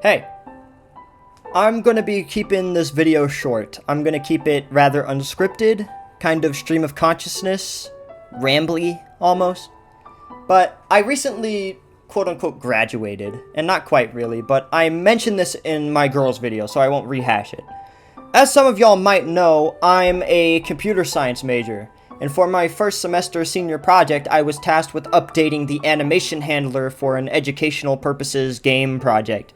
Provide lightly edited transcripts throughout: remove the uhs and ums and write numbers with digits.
Hey, I'm gonna be keeping this video short. I'm gonna keep it rather unscripted, kind of stream of consciousness, rambly almost. But I recently, quote-unquote, graduated, and not quite really, but I mentioned this in my girls video, so I won't rehash it. As some of y'all might know, I'm a computer science major, and for my first semester senior project, I was tasked with updating the animation handler for an educational purposes game project.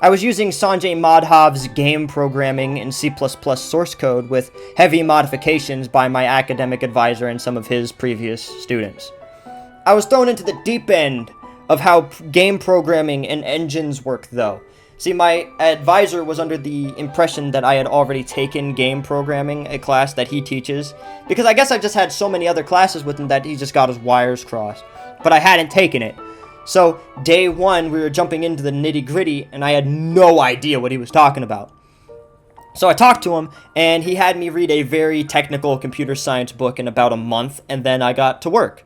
I was using Sanjay Madhav's game programming in C++ source code with heavy modifications by my academic advisor and some of his previous students. I was thrown into the deep end of how game programming and engines work, though. See, my advisor was under the impression that I had already taken game programming, a class that he teaches, because I guess I just had so many other classes with him that he just got his wires crossed. But I hadn't taken it. So, day one, we were jumping into the nitty-gritty, and I had no idea what he was talking about. So I talked to him, and he had me read a very technical computer science book in about a month, and then I got to work.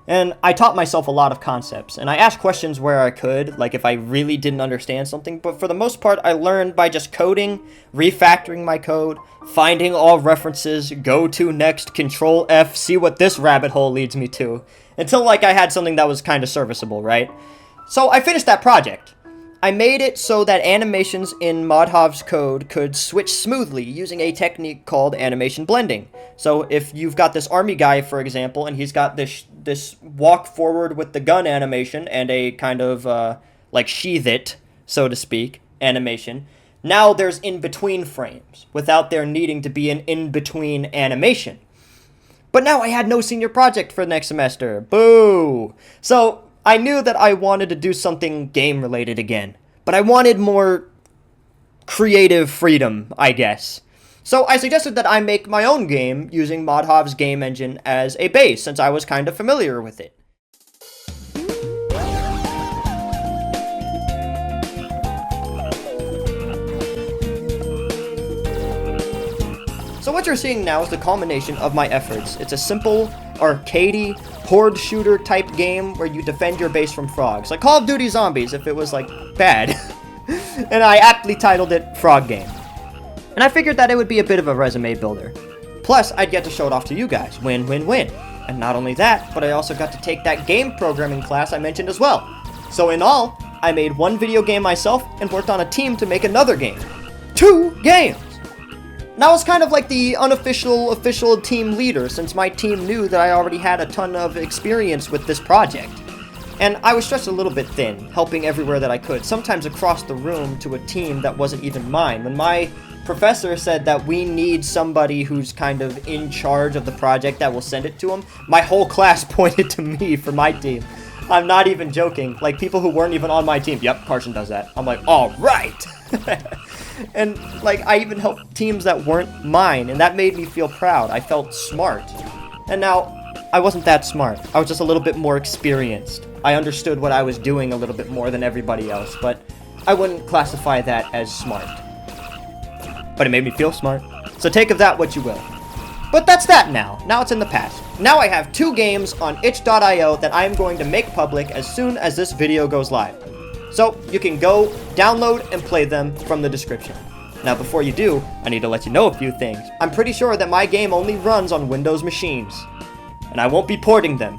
And I taught myself a lot of concepts, and I asked questions where I could, like if I really didn't understand something, but for the most part, I learned by just coding, refactoring my code, finding all references, go to next, control F, see what this rabbit hole leads me to, until like I had something that was kind of serviceable, right? So I finished that project. I made it so that animations in Madhav's code could switch smoothly using a technique called animation blending. So if you've got this army guy, for example, and he's got this walk forward with the gun animation and a kind of like sheath it, so to speak, animation, now there's in-between frames without there needing to be an in-between animation. But now I had no senior project for next semester. Boo! So I knew that I wanted to do something game-related again, but I wanted more creative freedom, I guess. So I suggested that I make my own game using Madhav's game engine as a base, since I was kind of familiar with it. So what you're seeing now is the culmination of my efforts. It's a simple, arcadey, horde shooter type game where you defend your base from frogs. Like Call of Duty Zombies if it was like bad. And I aptly titled it Frog Game. And I figured that it would be a bit of a resume builder. Plus, I'd get to show it off to you guys. Win, win, win. And not only that, but I also got to take that game programming class I mentioned as well. So in all, I made one video game myself and worked on a team to make another game. 2 games! Now I was kind of like the unofficial, official team leader, since my team knew that I already had a ton of experience with this project. And I was stretched a little bit thin, helping everywhere that I could, sometimes across the room to a team that wasn't even mine. When my professor said that we need somebody who's kind of in charge of the project that will send it to him, my whole class pointed to me for my team. I'm not even joking. Like, people who weren't even on my team. Yep, Carson does that. I'm like, all right! And, like, I even helped teams that weren't mine, and that made me feel proud. I felt smart. And now, I wasn't that smart. I was just a little bit more experienced. I understood what I was doing a little bit more than everybody else, but I wouldn't classify that as smart. But it made me feel smart. So take of that what you will. But that's that now. Now it's in the past. Now I have 2 games on itch.io that I am going to make public as soon as this video goes live. So you can go download and play them from the description. Now before you do, I need to let you know a few things. I'm pretty sure that my game only runs on Windows machines, and I won't be porting them.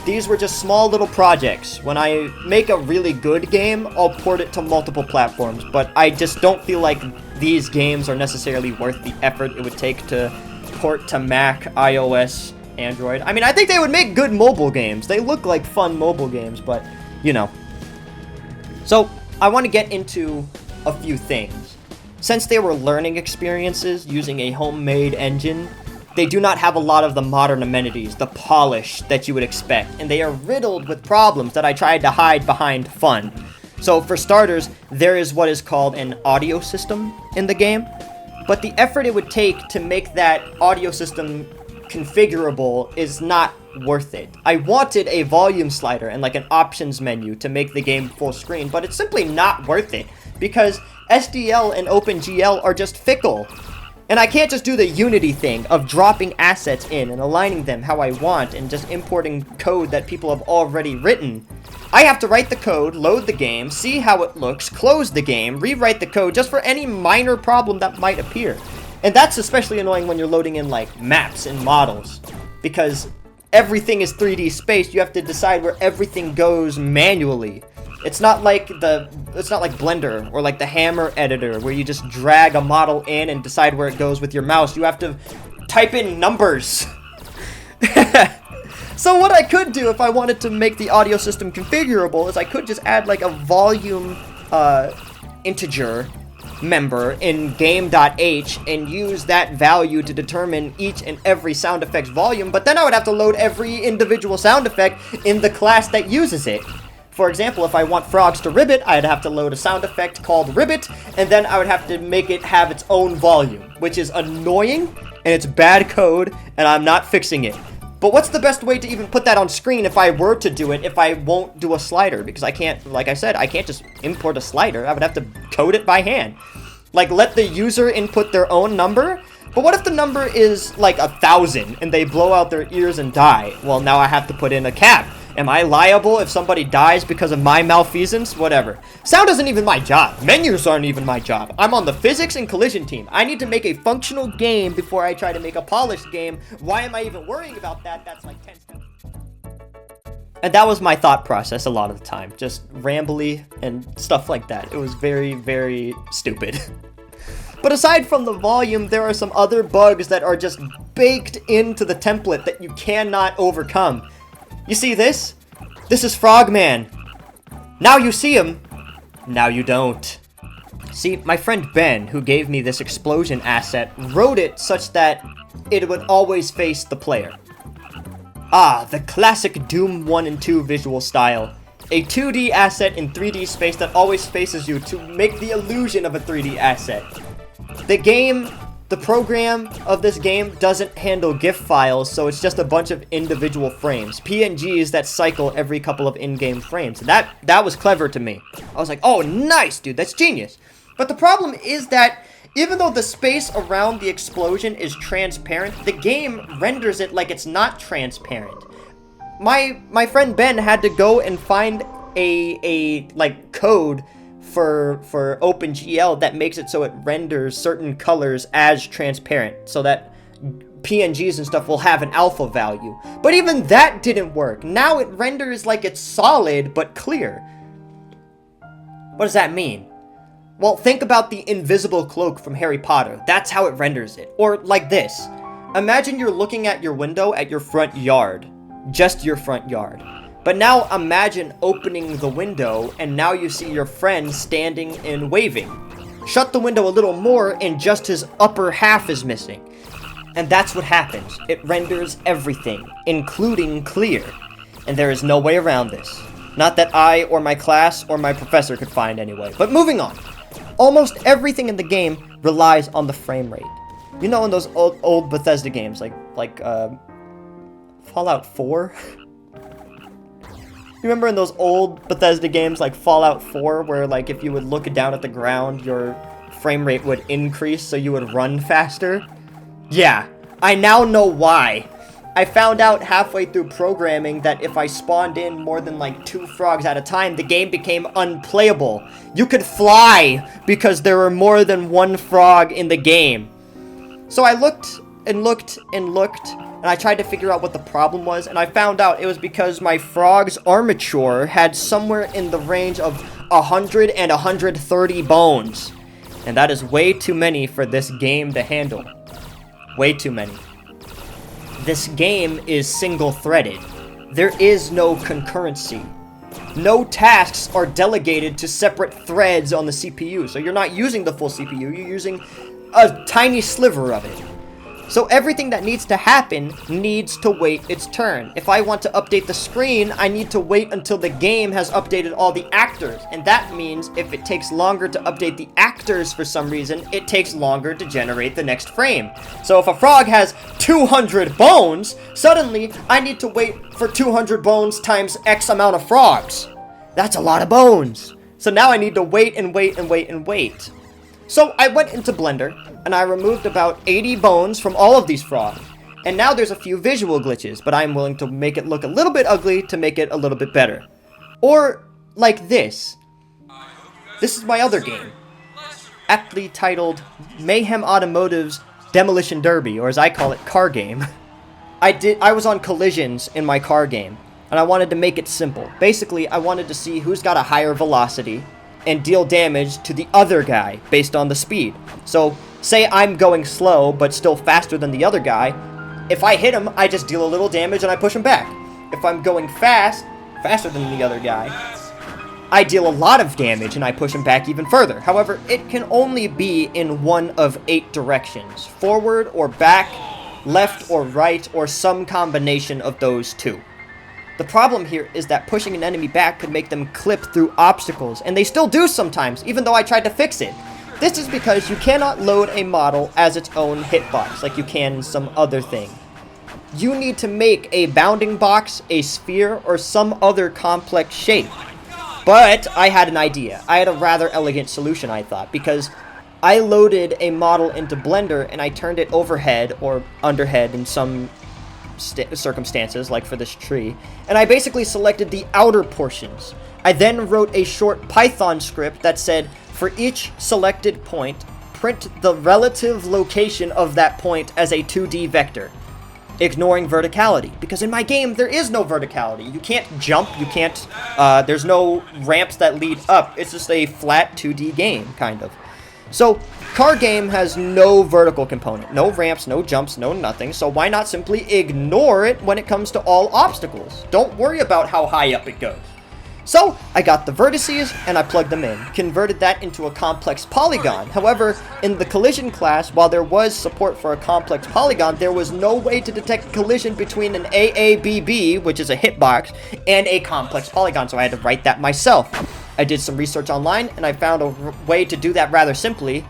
These were just small little projects. When I make a really good game, I'll port it to multiple platforms, but I just don't feel like these games are necessarily worth the effort it would take to port to Mac, iOS, Android. I mean, I think they would make good mobile games. They look like fun mobile games, but, you know. So, I want to get into a few things. Since they were learning experiences using a homemade engine, they do not have a lot of the modern amenities, the polish that you would expect, and they are riddled with problems that I tried to hide behind fun. So for starters, there is what is called an audio system in the game, but the effort it would take to make that audio system configurable is not worth it. I wanted a volume slider and like an options menu to make the game full screen, but it's simply not worth it because SDL and OpenGL are just fickle. And I can't just do the Unity thing of dropping assets in and aligning them how I want and just importing code that people have already written. I have to write the code, load the game, see how it looks, close the game, rewrite the code just for any minor problem that might appear. And that's especially annoying when you're loading in, like, maps and models. Because everything is 3D spaced, you have to decide where everything goes manually. It's not like Blender or like the Hammer editor where you just drag a model in and decide where it goes with your mouse. You have to type in numbers. So what I could do if I wanted to make the audio system configurable is I could just add like a volume integer member in game.h and use that value to determine each and every sound effect's volume, but then I would have to load every individual sound effect in the class that uses it. For example, if I want frogs to ribbit, I'd have to load a sound effect called ribbit, and then I would have to make it have its own volume, which is annoying, and it's bad code, and I'm not fixing it. But what's the best way to even put that on screen if I were to do it if I won't do a slider? Because I can't, like I said, I can't just import a slider. I would have to code it by hand. Like, let the user input their own number? But what if the number is, like, 1,000 and they blow out their ears and die? Well, now I have to put in a cap. Am I liable if somebody dies because of my malfeasance? Whatever. Sound isn't even my job. Menus aren't even my job. I'm on the physics and collision team. I need to make a functional game before I try to make a polished game. Why am I even worrying about that? That's like 10 steps. And that was my thought process a lot of the time. Just rambly and stuff like that. It was very, very stupid. But aside from the volume, there are some other bugs that are just baked into the template that you cannot overcome. You see this? This is Frogman. Now you see him. Now you don't. See, my friend Ben, who gave me this explosion asset, wrote it such that it would always face the player. Ah, the classic Doom 1 and 2 visual style. A 2D asset in 3D space that always faces you to make the illusion of a 3D asset. The program of this game doesn't handle GIF files, so it's just a bunch of individual frames. PNGs that cycle every couple of in-game frames. That was clever to me. I was like, oh, nice, dude, that's genius. But the problem is that even though the space around the explosion is transparent, the game renders it like it's not transparent. My friend Ben had to go and find a like code for OpenGL that makes it so it renders certain colors as transparent so that PNGs and stuff will have an alpha value. But even that didn't work. Now it renders like it's solid but clear. What does that mean? Well, think about the invisible cloak from Harry Potter. That's how it renders it. Or like this. Imagine you're looking at your window at your front yard. Just your front yard. But now imagine opening the window and now you see your friend standing and waving. Shut the window a little more and just his upper half is missing. And that's what happens. It renders everything, including clear. And there is no way around this. Not that I or my class or my professor could find anyway. But moving on. Almost everything in the game relies on the frame rate. You know, in those old Bethesda games like Fallout 4? You remember in those old Bethesda games like Fallout 4 where like if you would look down at the ground, your frame rate would increase so you would run faster? Yeah, I now know why. I found out halfway through programming that if I spawned in more than like 2 frogs at a time, the game became unplayable. You could fly because there were more than 1 frog in the game. So I looked and looked and looked, and I tried to figure out what the problem was, and I found out it was because my frog's armature had somewhere in the range of 100 and 130 bones. And that is way too many for this game to handle. Way too many. This game is single-threaded. There is no concurrency. No tasks are delegated to separate threads on the CPU, so you're not using the full CPU, you're using a tiny sliver of it. So everything that needs to happen needs to wait its turn. If I want to update the screen, I need to wait until the game has updated all the actors. And that means if it takes longer to update the actors for some reason, it takes longer to generate the next frame. So if a frog has 200 bones, suddenly I need to wait for 200 bones times X amount of frogs. That's a lot of bones. So now I need to wait and wait and wait and wait. So I went into Blender, and I removed about 80 bones from all of these frogs. And now there's a few visual glitches, but I'm willing to make it look a little bit ugly to make it a little bit better. Or, like this. This is my other game, aptly titled Mayhem Automotive's Demolition Derby, or as I call it, car game. I was on collisions in my car game, and I wanted to make it simple. Basically, I wanted to see who's got a higher velocity and deal damage to the other guy based on the speed. So, say I'm going slow, but still faster than the other guy. If I hit him, I just deal a little damage and I push him back. If I'm going faster than the other guy, I deal a lot of damage and I push him back even further. However, it can only be in one of 8 directions. Forward or back, left or right, or some combination of those two. The problem here is that pushing an enemy back could make them clip through obstacles, and they still do sometimes, even though I tried to fix it. This is because you cannot load a model as its own hitbox, like you can in some other thing. You need to make a bounding box, a sphere, or some other complex shape. But I had an idea. I had a rather elegant solution, I thought, because I loaded a model into Blender and I turned it overhead or underhead in some circumstances, like for this tree, and I basically selected the outer portions. I then wrote a short Python script that said, for each selected point, print the relative location of that point as a 2D vector, ignoring verticality, because in my game there is no verticality. You can't jump, you can't, there's no ramps that lead up. It's just a flat 2D game, kind of. So, car game has no vertical component, no ramps, no jumps, no nothing, so why not simply ignore it when it comes to all obstacles? Don't worry about how high up it goes. So, I got the vertices and I plugged them in, converted that into a complex polygon. However, in the collision class, while there was support for a complex polygon, there was no way to detect collision between an AABB, which is a hitbox, and a complex polygon, so I had to write that myself. I did some research online, and I found a way to do that rather simply.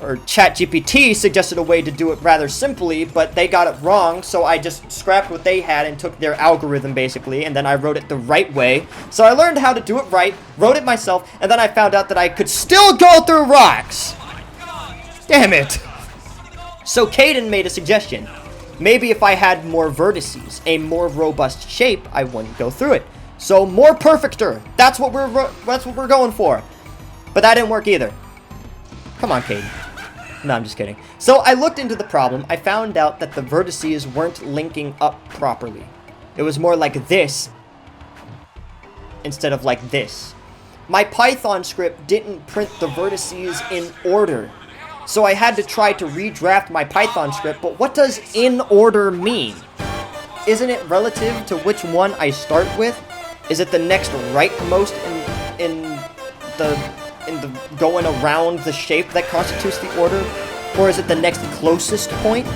Or ChatGPT suggested a way to do it rather simply, but they got it wrong, so I just scrapped what they had and took their algorithm, basically, and then I wrote it the right way. So I learned how to do it right, wrote it myself, and then I found out that I could still go through rocks! Damn it! So Caden made a suggestion. Maybe if I had more vertices, a more robust shape, I wouldn't go through it. So more perfecter. That's what we're going for. But that didn't work either. Come on, Caden. No, I'm just kidding. So I looked into the problem. I found out that the vertices weren't linking up properly. It was more like this instead of like this. My Python script didn't print the vertices in order. So I had to try to redraft my Python script, but what does in order mean? Isn't it relative to which one I start with? Is it the next rightmost in the going around the shape that constitutes the order? Or is it the next closest point?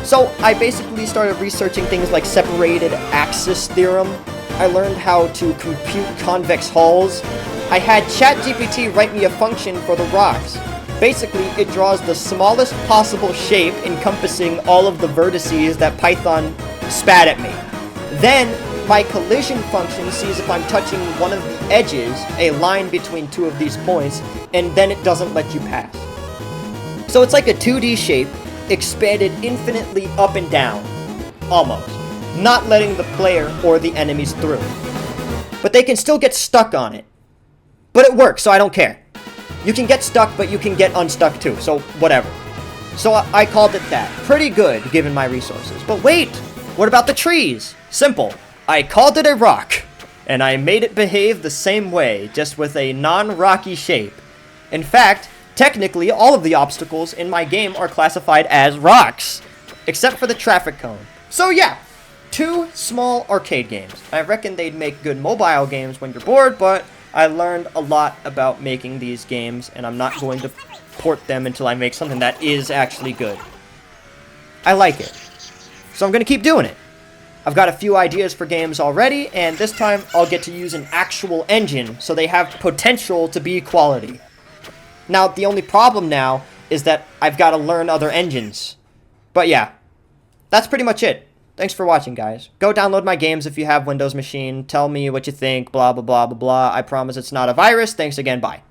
So I basically started researching things like separated axis theorem. I learned how to compute convex hulls. I had ChatGPT write me a function for the rocks. Basically, it draws the smallest possible shape encompassing all of the vertices that Python spat at me. Then, my collision function sees if I'm touching one of the edges, a line between two of these points, and then it doesn't let you pass. So it's like a 2D shape, expanded infinitely up and down. Almost. Not letting the player or the enemies through. But they can still get stuck on it. But it works, so I don't care. You can get stuck, but you can get unstuck too, so whatever. So I called it that. Pretty good, given my resources. But wait! What about the trees? Simple. I called it a rock, and I made it behave the same way, just with a non-rocky shape. In fact, technically, all of the obstacles in my game are classified as rocks, except for the traffic cone. So yeah, 2 small arcade games. I reckon they'd make good mobile games when you're bored, but I learned a lot about making these games, and I'm not going to port them until I make something that is actually good. I like it, so I'm going to keep doing it. I've got a few ideas for games already, and this time I'll get to use an actual engine, so they have potential to be quality. Now, the only problem now is that I've got to learn other engines. But yeah, that's pretty much it. Thanks for watching, guys. Go download my games if you have Windows machine. Tell me what you think, blah, blah, blah, blah, blah. I promise it's not a virus. Thanks again, bye.